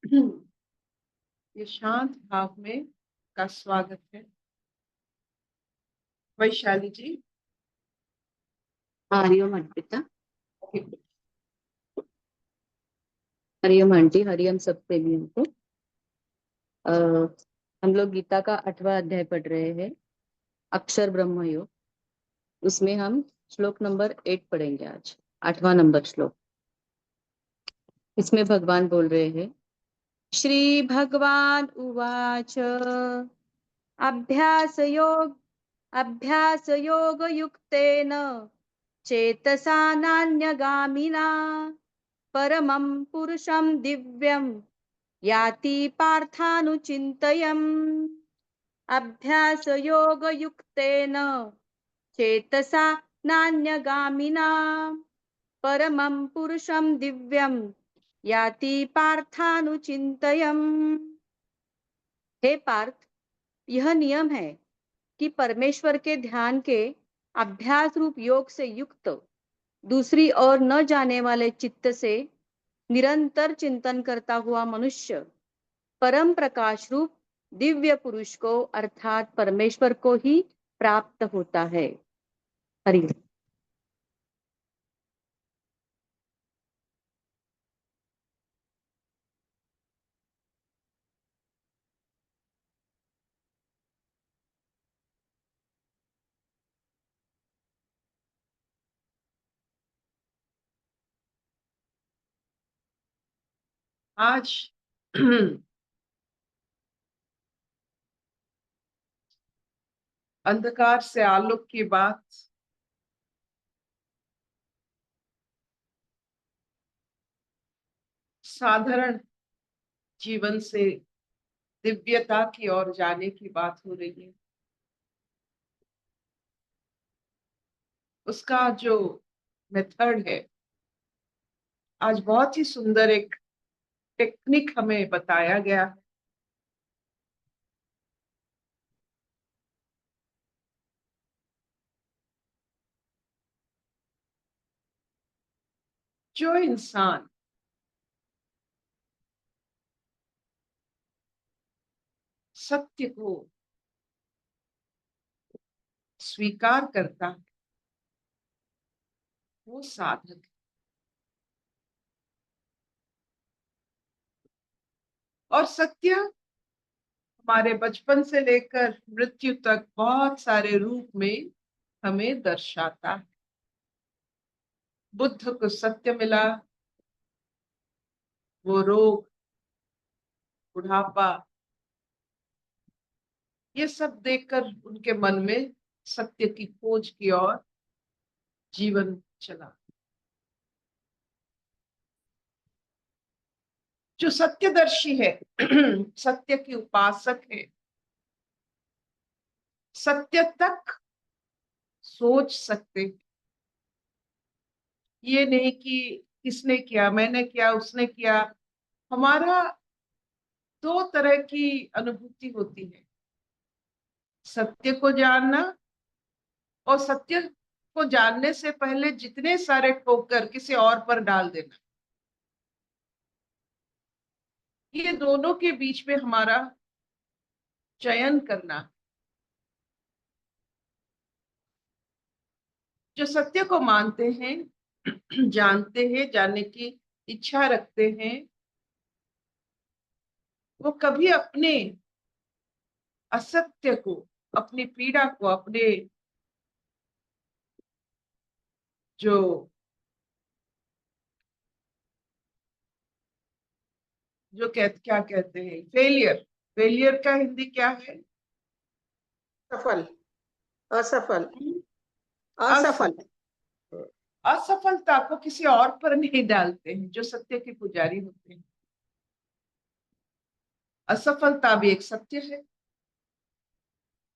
ये शांत भाव में का स्वागत है। वैशाली जी। हरिओम अर्पिता। हरिओम आंटी, हरिओम सब प्रेमियों को। हम लोग गीता का 8वां अध्याय पढ़ रहे हैं, अक्षर ब्रह्म योग। उसमें हम श्लोक नंबर 8 पढ़ेंगे आज, 8वां नंबर श्लोक। इसमें भगवान बोल रहे हैं, श्री भगवान उवाच अभ्यास योग युक्तेन चेतसा नान्यगामिना परमं पुरुषं दिव्यं याति पार्थानुचिन्तयम्। अभ्यास योग युक्तेन चेतसा नान्यगामिना परमं पुरुषं दिव्यं याति पार्थानुचिन्तयम्। हे पार्थ, यह नियम है कि परमेश्वर के ध्यान के अभ्यास रूप योग से युक्त दूसरी ओर न जाने वाले चित्त से निरंतर चिंतन करता हुआ मनुष्य परम प्रकाश रूप दिव्य पुरुष को अर्थात परमेश्वर को ही प्राप्त होता है। हरि। आज अंधकार से आलोक की बात साधारण जीवन से दिव्यता की ओर जाने की बात हो रही है। उसका जो मेथड है, आज बहुत ही सुंदर एक टेक्निक हमें बताया गया है। जो इंसान सत्य को स्वीकार करता है वो साधक है। और सत्य हमारे बचपन से लेकर मृत्यु तक बहुत सारे रूप में हमें दर्शाता है। बुद्ध को सत्य मिला, वो रोग, बुढ़ापा, ये सब देखकर उनके मन में सत्य की खोज की ओर जीवन चला। जो सत्यदर्शी है सत्य की उपासक है, सत्य तक सोच सकते हैं। ये नहीं कि किसने किया, मैंने किया, उसने किया। हमारा दो तरह की अनुभूति होती है, सत्य को जानना और सत्य को जानने से पहले जितने सारे ठोकर किसी और पर डाल देना। ये दोनों के बीच में हमारा चयन करना। जो सत्य को मानते हैं, जानते हैं, जानने की इच्छा रखते हैं, वो कभी अपने असत्य को, अपनी पीड़ा को, अपने जो क्या कहते हैं, फेलियर, फेलियर का हिंदी क्या है? सफल, असफल, असफल, असफल। असफलता को किसी और पर नहीं डालते हैं जो सत्य के पुजारी होते हैं। असफलता भी एक सत्य है,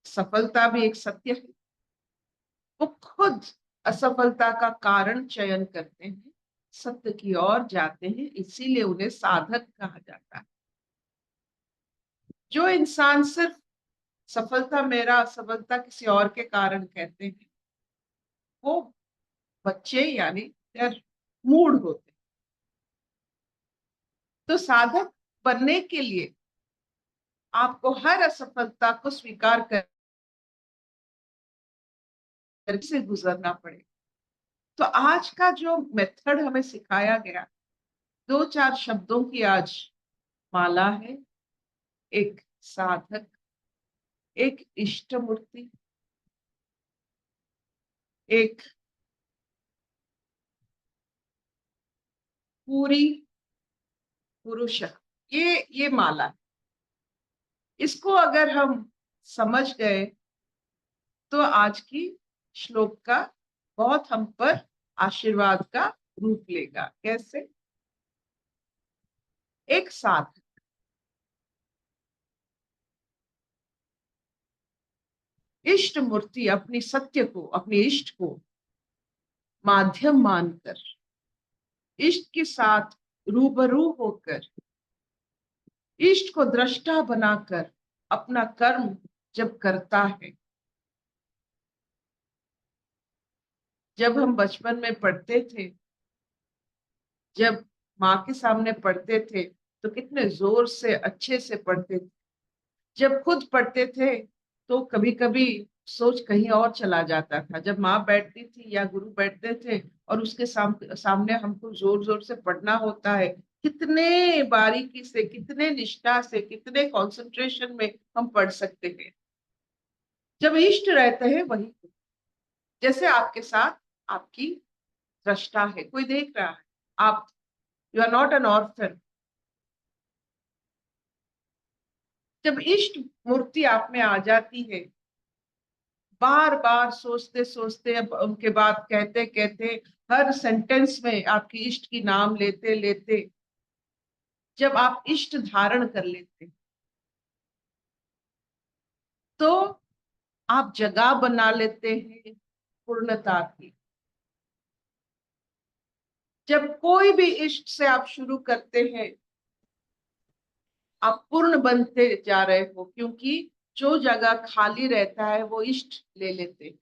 सफलता भी एक सत्य है। वो खुद असफलता का कारण चयन करते हैं, सत्य की ओर जाते हैं, इसीलिए उन्हें साधक कहा जाता है। जो इंसान सिर्फ सफलता मेरा, असफलता किसी और के कारण कहते हैं, वो बच्चे यानी मूड होते हैं। तो साधक बनने के लिए आपको हर असफलता को स्वीकार कर से गुजरना पड़े। तो आज का जो मेथड हमें सिखाया गया, 2-4 शब्दों की आज माला है। एक साधक, एक इष्ट मूर्ति, एक पूरी पुरुष, ये माला है। इसको अगर हम समझ गए तो आज की श्लोक का बहुत हम पर आशीर्वाद का रूप लेगा। कैसे? एक साधक, इष्ट मूर्ति, अपनी सत्य को, अपने इष्ट को माध्यम मानकर, इष्ट के साथ रूबरू होकर, इष्ट को दृष्टा बनाकर अपना कर्म जब करता है। जब हम बचपन में पढ़ते थे, जब माँ के सामने पढ़ते थे तो कितने जोर से अच्छे से पढ़ते थे। जब खुद पढ़ते थे तो कभी कभी सोच कहीं और चला जाता था। जब माँ बैठती थी या गुरु बैठते थे और उसके सामने हमको जोर जोर से पढ़ना होता है, कितने बारीकी से, कितने निष्ठा से, कितने कंसंट्रेशन में हम पढ़ सकते हैं। जब इष्ट रहते हैं वही, जैसे आपके साथ आपकी दृष्टा है, कोई देख रहा है, आप, you are not an orphan. जब इष्ट मूर्ति आप में आ जाती है, बार बार सोचते सोचते, अब उनके बाद कहते कहते, हर सेंटेंस में आपकी इष्ट की नाम लेते लेते, जब आप इष्ट धारण कर लेते तो आप जगह बना लेते हैं पूर्णता की। जब कोई भी इष्ट से आप शुरू करते हैं, आप पूर्ण बनते जा रहे हो, क्योंकि जो जगह खाली रहता है वो इष्ट ले लेते हैं।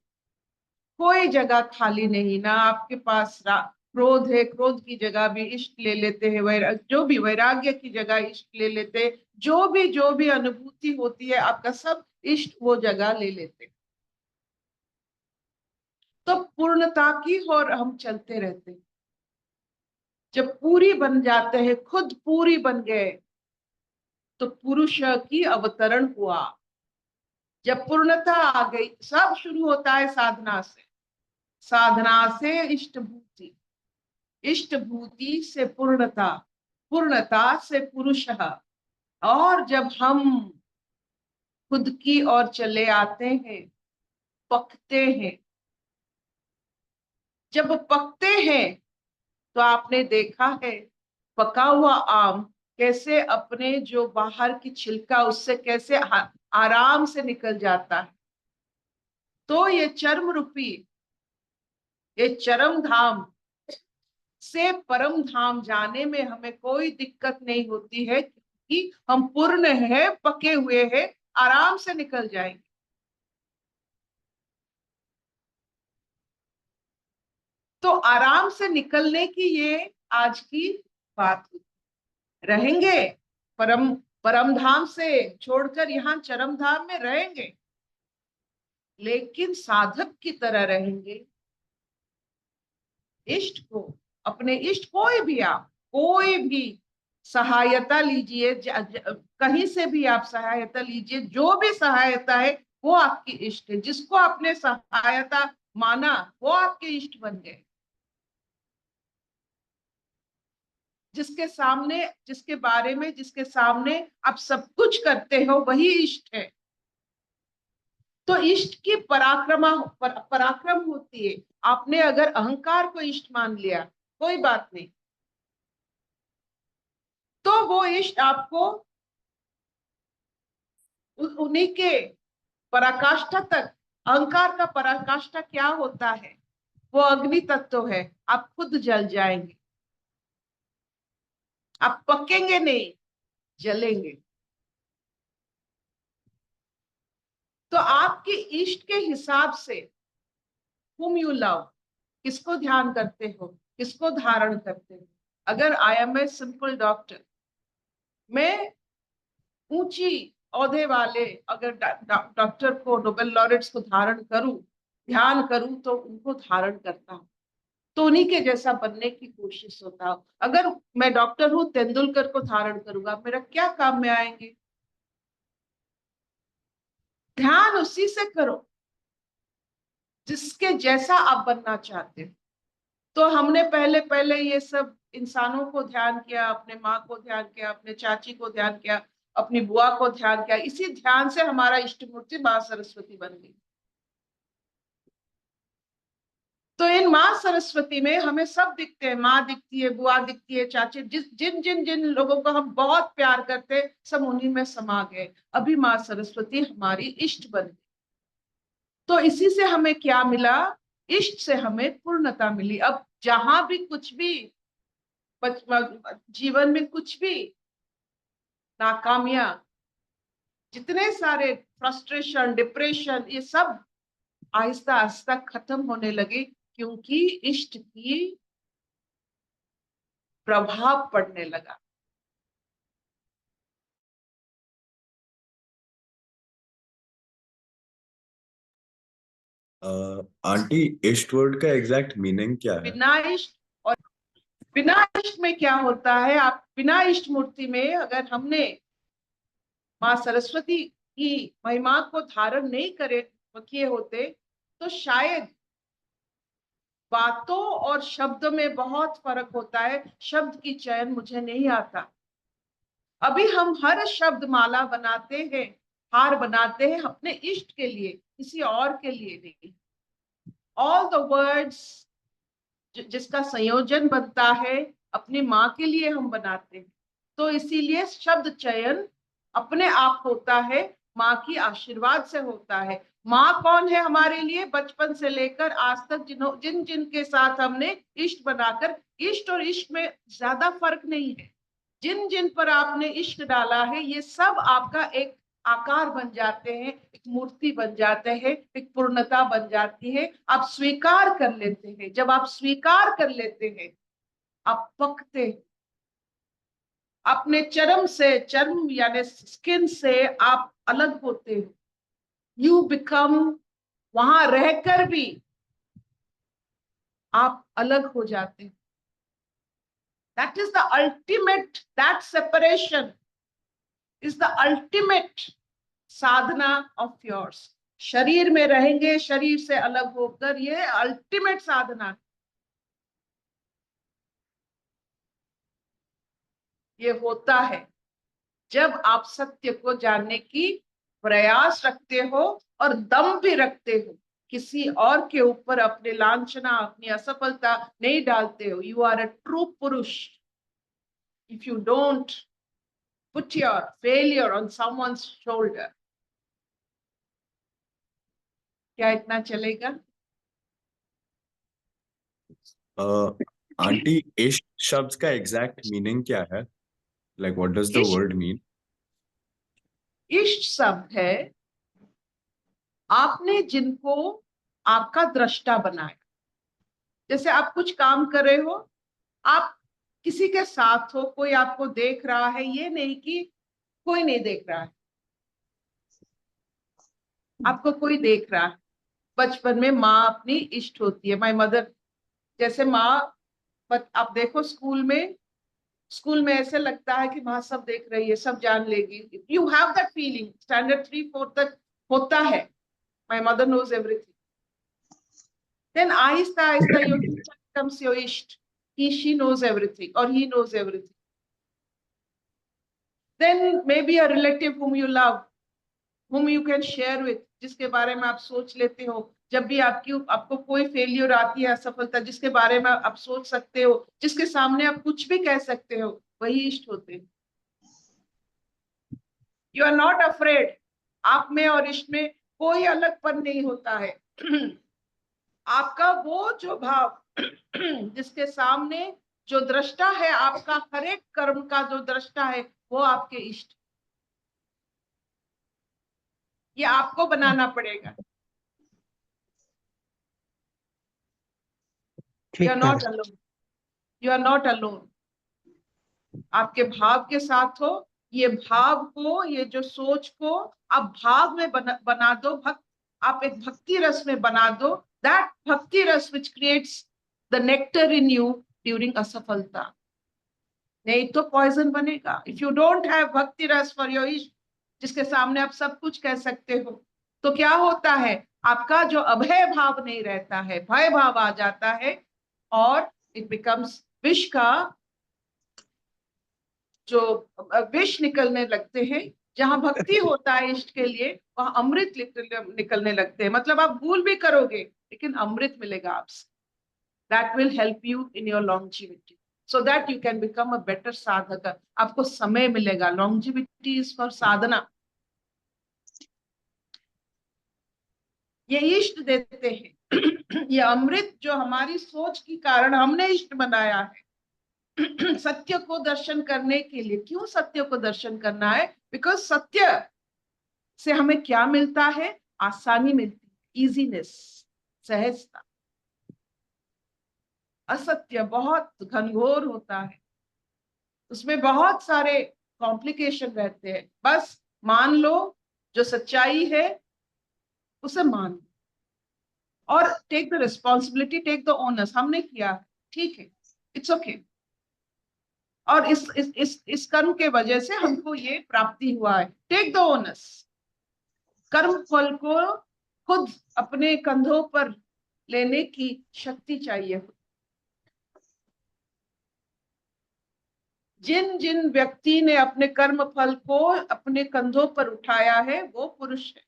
कोई जगह खाली नहीं, ना आपके पास क्रोध है, क्रोध की जगह भी इष्ट ले लेते हैं, जो भी वैराग्य की जगह इष्ट ले लेते हैं, जो भी अनुभूति होती है आपका, सब इष्ट वो जगह ले लेते हैं। तो पूर्णता की ओर हम चलते रहते हैं। जब पूरी बन जाते हैं, खुद पूरी बन गए, तो पुरुष की अवतरण हुआ। जब पूर्णता आ गई, सब शुरू होता है साधना से, साधना से इष्टभूति, इष्टभूति से पूर्णता, पूर्णता से पुरुष। और जब हम खुद की ओर चले आते हैं, पकते हैं, जब पकते हैं तो आपने देखा है पका हुआ आम कैसे अपने जो बाहर की छिलका उससे कैसे आराम से निकल जाता है। तो ये चर्म रूपी, ये चरम धाम से परम धाम जाने में हमें कोई दिक्कत नहीं होती है, क्योंकि हम पूर्ण है, पके हुए हैं, आराम से निकल जाएंगे। तो आराम से निकलने की ये आज की बात रहेंगे। परम परम धाम से छोड़कर यहाँ चरम धाम में रहेंगे, लेकिन साधक की तरह रहेंगे। इष्ट को, अपने इष्ट, कोई भी आप, कोई भी सहायता लीजिए, कहीं से भी आप सहायता लीजिए, जो भी सहायता है वो आपकी इष्ट है। जिसको आपने सहायता माना वो आपके इष्ट बन गए। जिसके सामने, जिसके बारे में, जिसके सामने आप सब कुछ करते हो वही इष्ट है। तो इष्ट की पराक्रम होती है। आपने अगर अहंकार को इष्ट मान लिया, कोई बात नहीं, तो वो इष्ट आपको उन्हीं के पराकाष्ठा तक, अहंकार का पराकाष्ठा क्या होता है, वो अग्नि तत्व है, आप खुद जल जाएंगे। आप पकेंगे नहीं, जलेंगे। तो आपके इष्ट के हिसाब से whom you love, किसको ध्यान करते हो, किसको धारण करते हो। अगर I am a simple doctor, मैं ऊंची औहदे वाले अगर डॉक्टर को, नोबेल लॉरेट्स को धारण करूं, ध्यान करूं, तो उनको धारण करता हूं, तो उन्हीं के जैसा बनने की कोशिश होता हूं। अगर मैं डॉक्टर हूं, तेंदुलकर को धारण करूंगा, मेरा क्या काम में आएंगे? ध्यान उसी से करो जिसके जैसा आप बनना चाहते हो। तो हमने पहले पहले ये सब इंसानों को ध्यान किया, अपने माँ को ध्यान किया, अपने चाची को ध्यान किया, अपनी बुआ को ध्यान किया। इसी ध्यान से हमारा इष्ट मूर्ति माँ सरस्वती बन गई। तो इन माँ सरस्वती में हमें सब दिखते हैं, माँ दिखती है, बुआ दिखती है, चाची, जिन जिन जिन लोगों को हम बहुत प्यार करते हैं, सब उन्हीं में समा गए। अभी माँ सरस्वती हमारी इष्ट बन गई। तो इसी से हमें क्या मिला? इष्ट से हमें पूर्णता मिली। अब जहां भी कुछ भी जीवन में कुछ भी नाकामियां, जितने सारे फ्रस्ट्रेशन, डिप्रेशन, ये सब आहिस्ता आहिस्ता खत्म होने लगे, क्योंकि इष्ट की प्रभाव पड़ने लगा। आंटी, इष्ट वर्ड का एग्जैक्ट मीनिंग क्या है? बिना इष्ट, और बिना इष्ट में क्या होता है? आप बिना इष्ट मूर्ति में अगर हमने माँ सरस्वती की महिमा को धारण नहीं किए होते, तो शायद बातों और शब्द में बहुत फर्क होता है। शब्द की चयन मुझे नहीं आता। अभी हम हर शब्द माला बनाते हैं, हार बनाते हैं अपने इष्ट के लिए, किसी और के लिए नहीं। ऑल द वर्ड्स जिसका संयोजन बनता है, अपनी माँ के लिए हम बनाते हैं। तो इसीलिए शब्द चयन अपने आप होता है, माँ की आशीर्वाद से होता है। माँ कौन है हमारे लिए? बचपन से लेकर आज तक जिन जिन के साथ हमने इष्ट बनाकर, इष्ट और इष्ट में ज्यादा फर्क नहीं है। जिन जिन पर आपने इष्ट डाला है, ये सब आपका एक आकार बन जाते हैं, एक मूर्ति बन जाते हैं, एक पूर्णता बन जाती है। आप स्वीकार कर लेते हैं। जब आप स्वीकार कर लेते हैं, आप पकते हैं। अपने चर्म यानी स्किन से आप अलग होते हो। यू बिकम, वहां रहकर भी आप अलग हो जाते हैं। That is the ultimate, that separation is the ultimate Sadhana of yours. शरीर में रहेंगे, शरीर से अलग होकर, ये अल्टीमेट साधना, ये होता है जब आप सत्य को जानने की प्रयास रखते हो और दम भी रखते हो। किसी और के ऊपर अपने लांछना, अपनी असफलता नहीं डालते हो। यू आर अ ट्रू पुरुष if you don't put your failure on someone's shoulder. क्या इतना चलेगा? आंटी, इष्ट शब्द का एग्जैक्ट मीनिंग क्या है? Like what does the word mean? इष्ट शब्द है आपने जिनको आपका दृष्टा बनाया। जैसे आप कुछ काम कर रहे हो, आप किसी के साथ हो, कोई आपको देख रहा है, ये नहीं कि कोई नहीं देख रहा है, आपको कोई देख रहा है। बचपन में माँ अपनी इष्ट होती है, माय मदर। जैसे माँ, आप देखो स्कूल में ऐसे लगता है कि माँ सब देख रही है, सब जान लेगी। You have that feeling. Standard 3-4 तक होता है, my mother knows everything. Then आहिस्ता आहिस्ता योर टीचर becomes your इष्ट। she knows everything or he knows everything. Then maybe a relative whom you love, whom you can share with, जिसके बारे में आप सोच लेते हो। जब भी आपको कोई फेलियर आती है, असफलता, जिसके बारे में आप सोच सकते हो, जिसके सामने आप कुछ भी कह सकते हो, वही इष्ट होते हैं। You are not afraid. आप में और इष्ट में कोई अलगपन नहीं होता है। आपका वो जो भाव, जिसके सामने जो दृष्टा है, आपका हर एक कर्म का जो दृष्टा है, वो आपके इष्ट। ये आपको बनाना पड़ेगा। You are not alone, you are not alone. आपके भाव के साथ हो, ये भाव को, ये जो सोच को आप भाव में बना दो, आप एक भक्ति रस में बना दो, दैट भक्ति रस which creates the nectar in you during असफलता। नहीं तो पॉइजन बनेगा। इफ यू डोंट हैव भक्ति रस फॉर योर इष्ट, जिसके सामने आप सब कुछ कह सकते हो, तो क्या होता है, आपका जो अभय भाव नहीं रहता है, भय भाव आ जाता है, और इट बिकम्स विष का, जो विष निकलने लगते हैं। जहां भक्ति होता है इष्ट के लिए, वहां अमृत निकलने लगते हैं। मतलब आप भूल भी करोगे लेकिन अमृत मिलेगा आपसे। That will help you in your longevity, so that you can become a better साधक। आपको समय मिलेगा। longevity is for साधना। ये इष्ट देते हैं। ये अमृत जो हमारी सोच के कारण हमने इष्ट बनाया है सत्य को दर्शन करने के लिए। क्यों सत्य को दर्शन करना है? बिकॉज सत्य से हमें क्या मिलता है? आसानी मिलती है, इजीनेस, सहजता। असत्य बहुत घनघोर होता है, उसमें बहुत सारे कॉम्प्लिकेशन रहते हैं। बस मान लो जो सच्चाई है उसे मान लो, और take the responsibility, take the honours. हमने किया, ठीक है, इट्स ओके। और इस कर्म के वजह से हमको ये प्राप्ति हुआ है। Take the honours. कर्म फल को खुद अपने कंधों पर लेने की शक्ति चाहिए। जिन जिन व्यक्ति ने अपने कर्म फल को अपने कंधों पर उठाया है वो पुरुष है।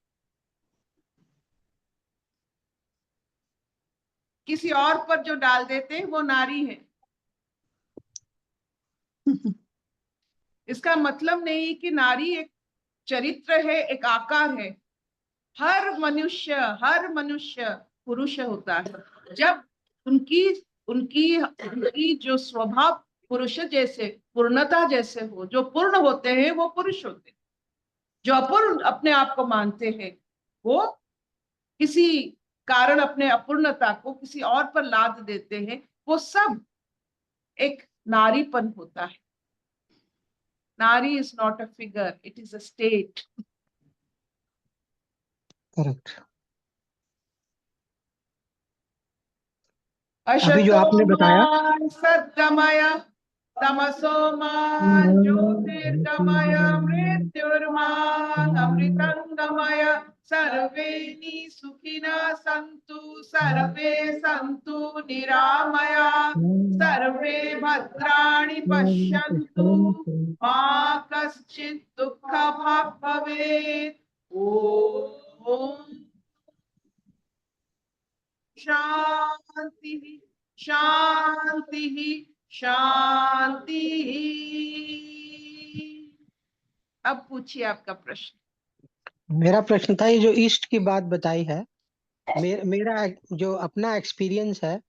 किसी और पर जो डाल देते हैं वो नारी है। इसका मतलब नहीं कि नारी एक चरित्र है, एक आकार है। हर मनुष्य पुरुष होता है जब उनकी उनकी उनकी जो स्वभाव पुरुष जैसे, पूर्णता जैसे हो। जो पूर्ण होते हैं वो पुरुष होते हैं। जो अपूर्ण अपने आप को मानते हैं वो किसी कारण अपने अपूर्णता को किसी और पर लाद देते हैं। वो सब एक नारीपन होता है। नारी is not a figure, it is a state. Correct. अभी जो आपने बताया, सद्गमय तमसो मा ज्योतिर्गमय मृत्युर्मां अमृतंगमय। सर्वे सुखिनः सन्तु सर्वे सन्तु निरामया सर्वे भद्राणि पश्यन्तु मा कश्चित् दुःखभाग् भवेत्। ओम शांति शांति शांति। अब पूछिए आपका प्रश्न। मेरा प्रश्न था, ये जो ईस्ट की बात बताई है, मेरा जो अपना एक्सपीरियंस है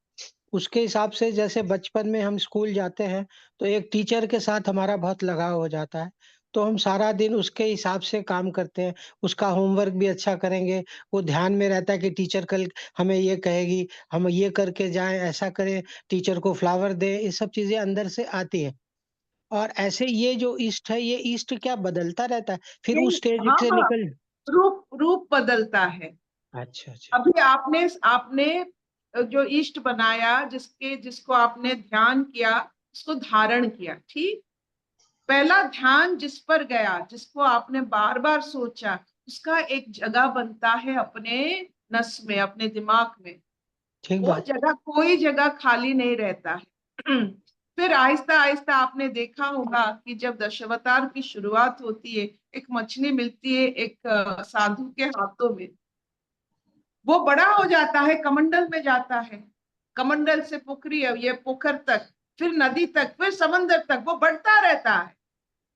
उसके हिसाब से, जैसे बचपन में हम स्कूल जाते हैं तो एक टीचर के साथ हमारा बहुत लगाव हो जाता है, तो हम सारा दिन उसके हिसाब से काम करते हैं, उसका होमवर्क भी अच्छा करेंगे। वो ध्यान में रहता है कि टीचर कल हमें ये कहेगी, हम ये करके जाएं, ऐसा करें, टीचर को फ्लावर दें, ये सब चीजें अंदर से आती है। और ऐसे ये जो ईस्ट है, ये ईस्ट क्या बदलता रहता है फिर उस स्टेज हाँ से हाँ, निकल? रूप बदलता है। अच्छा अच्छा। अभी आपने आपने जो इष्ट बनाया, जिसको आपने ध्यान किया, उसको धारण किया, ठीक। पहला ध्यान जिस पर गया, जिसको आपने बार बार सोचा, उसका एक जगह बनता है अपने नस में, अपने दिमाग में। ठीक वो बात। जगह, कोई जगह खाली नहीं रहता है। फिर आहिस्ता आहिस्ता आपने देखा होगा कि जब दशावतार की शुरुआत होती है, एक मछली मिलती है एक साधु के हाथों में। वो बड़ा हो जाता है, कमंडल में जाता है, कमंडल से पोखरी, ये पोखर तक, फिर नदी तक, फिर समंदर तक, वो बढ़ता रहता है।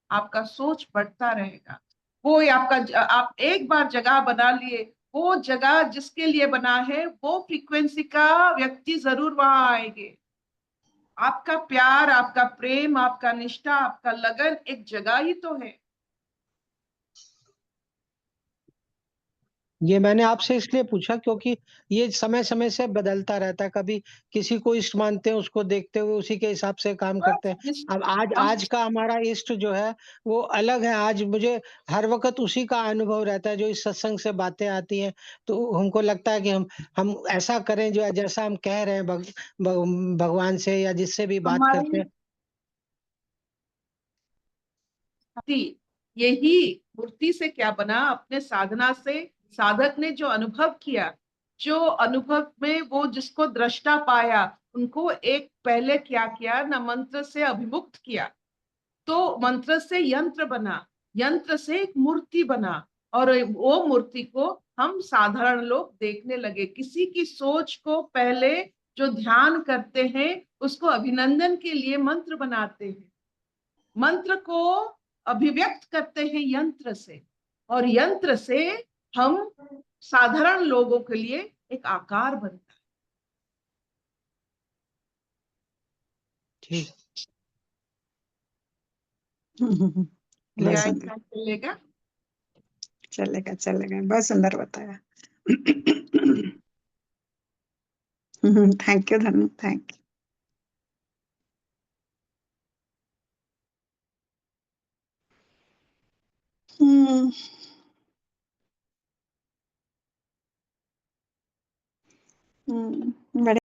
आपका सोच बढ़ता रहेगा। वो आपका, आप एक बार जगह बना लिए, वो जगह जिसके लिए बना है वो फ्रीक्वेंसी का व्यक्ति जरूर वहां आएंगे। आपका प्यार, आपका प्रेम, आपका निष्ठा, आपका लगन एक जगह ही तो है। ये मैंने आपसे इसलिए पूछा क्योंकि ये समय-समय से बदलता रहता है। कभी किसी को इष्ट मानते हैं, उसको देखते हुए उसी के हिसाब से काम करते हैं। बस अब आज हम आज का हमारा इष्ट जो है, वो अलग है। आज मुझे हर वक़्त उसी का अनुभव रहता है, जो इस सत्संग से बातें आती हैं, तो हमको लगता है कि हम ऐसा करें जो जैसा हम कह रहे हैं भगवान से या जिससे भी बात करते हमारी हैं। मूर्ति, यही मूर्ति से क्या बना, अपने साधना से साधक ने जो अनुभव किया, जो अनुभव में वो जिसको दृष्टा पाया, उनको एक पहले क्या किया ना, मंत्र से अभिमुक्त किया, तो मंत्र से यंत्र बना, यंत्र से एक मूर्ति बना, और वो मूर्ति को हम साधारण लोग देखने लगे। किसी की सोच को पहले जो ध्यान करते हैं, उसको अभिनंदन के लिए मंत्र बनाते हैं, मंत्र को अभिव्यक्त करते हैं यंत्र से, और यंत्र से हम साधारण लोगों के लिए एक आकार बनता है। ठीक। बहुत क्या सुंदर, इतना चलेगा? चलेगा चलेगा, बहुत सुंदर बताया। थैंक यू धनु, थैंक यू। बड़े